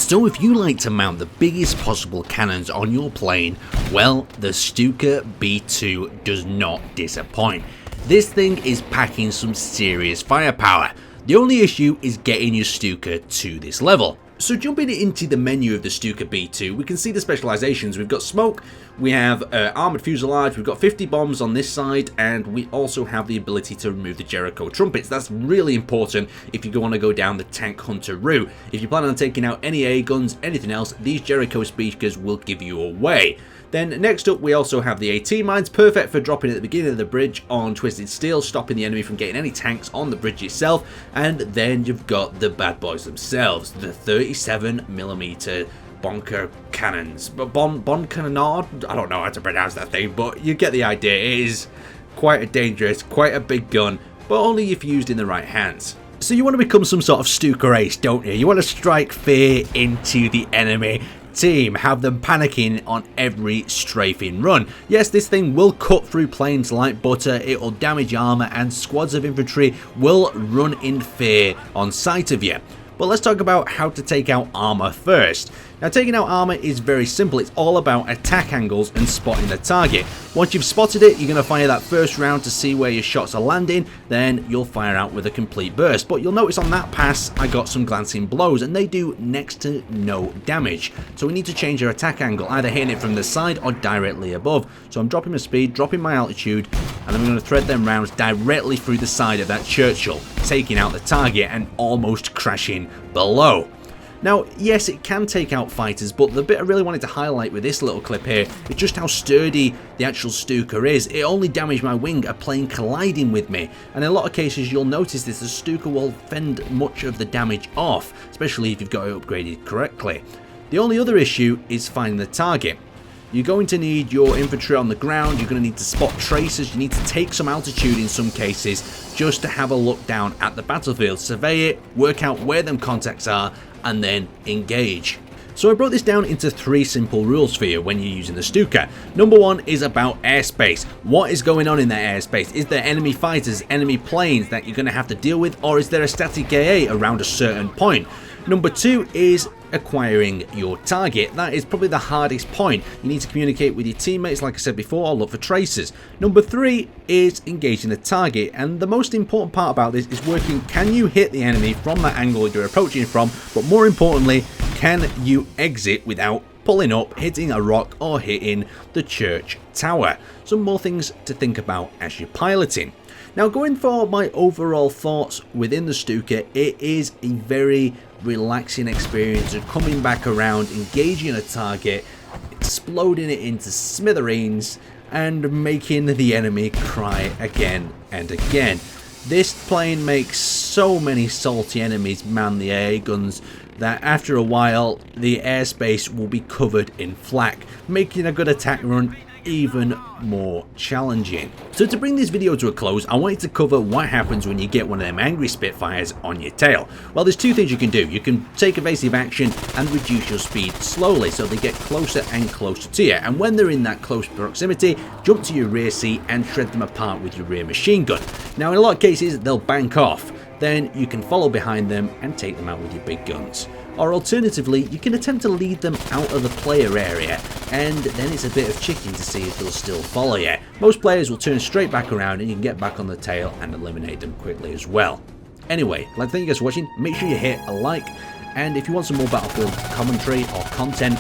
So if you like to mount the biggest possible cannons on your plane, well, the Stuka B2 does not disappoint. This thing is packing some serious firepower. The only issue is getting your Stuka to this level. So jumping into the menu of the Stuka B2, we can see the specializations. We've got smoke, we have armored fuselage, we've got 50 bombs on this side, and we also have the ability to remove the Jericho trumpets. That's really important if you want to go down the tank hunter route. If you plan on taking out any A guns, anything else, these Jericho speakers will give you away. Then next up we also have the AT mines, perfect for dropping at the beginning of the bridge on twisted steel, stopping the enemy from getting any tanks on the bridge itself. And then you've got the bad boys themselves, the 37mm bonker cannons. Bon cannonade? I don't know how to pronounce that thing, but you get the idea. It is quite a dangerous, quite a big gun, but only if used in the right hands. So you want to become some sort of Stuka ace, don't you? You want to strike fear into the enemy team, have them panicking on every strafing run. Yes, this thing will cut through planes like butter, it will damage armor, and squads of infantry will run in fear on sight of you. But let's talk about how to take out armor first. Now, taking out armor is very simple. It's all about attack angles and spotting the target. Once you've spotted it, you're going to fire that first round to see where your shots are landing. Then you'll fire out with a complete burst. But you'll notice on that pass, I got some glancing blows, and they do next to no damage. So we need to change our attack angle, either hitting it from the side or directly above. So I'm dropping my speed, dropping my altitude, and I'm going to thread them rounds directly through the side of that Churchill, taking out the target and almost crashing below. Now, yes, it can take out fighters, but the bit I really wanted to highlight with this little clip here is just how sturdy the actual Stuka is. It only damaged my wing, a plane colliding with me, and in a lot of cases you'll notice this, the Stuka will fend much of the damage off, especially if you've got it upgraded correctly. The only other issue is finding the target. You're going to need your infantry on the ground, you're going to need to spot tracers, you need to take some altitude in some cases just to have a look down at the battlefield, survey it, work out where them contacts are, and then engage. So I broke this down into 3 simple rules for you when you're using the Stuka. Number 1 is about airspace. What is going on in that airspace? Is there enemy fighters, enemy planes that you're going to have to deal with, or is there a static AA around a certain point? Number 2 is acquiring your target. That is probably the hardest point. You need to communicate with your teammates, like I said before, or look for tracers. Number 3 is engaging the target, and the most important part about this is working, can you hit the enemy from that angle you're approaching from, but more importantly, can you exit without pulling up, hitting a rock, or hitting the church tower? Some more things to think about as you're piloting. Now, going for my overall thoughts within the Stuka, it is a very relaxing experience of coming back around, engaging a target, exploding it into smithereens, and making the enemy cry again and again. This plane makes so many salty enemies man the AA guns that after a while the airspace will be covered in flak, making a good attack run even more challenging. So to bring this video to a close, I wanted to cover what happens when you get one of them angry Spitfires on your tail. Well, there's 2 things you can do. You can take evasive action and reduce your speed slowly so they get closer and closer to you, and when they're in that close proximity, jump to your rear seat and shred them apart with your rear machine gun. Now, in a lot of cases they'll bank off. Then you can follow behind them and take them out with your big guns. Or alternatively, you can attempt to lead them out of the player area, and then it's a bit of chicken to see if they'll still follow you. Most players will turn straight back around and you can get back on the tail and eliminate them quickly as well. Anyway, I'd like to thank you guys for watching. Make sure you hit a like, and if you want some more Battlefield commentary or content,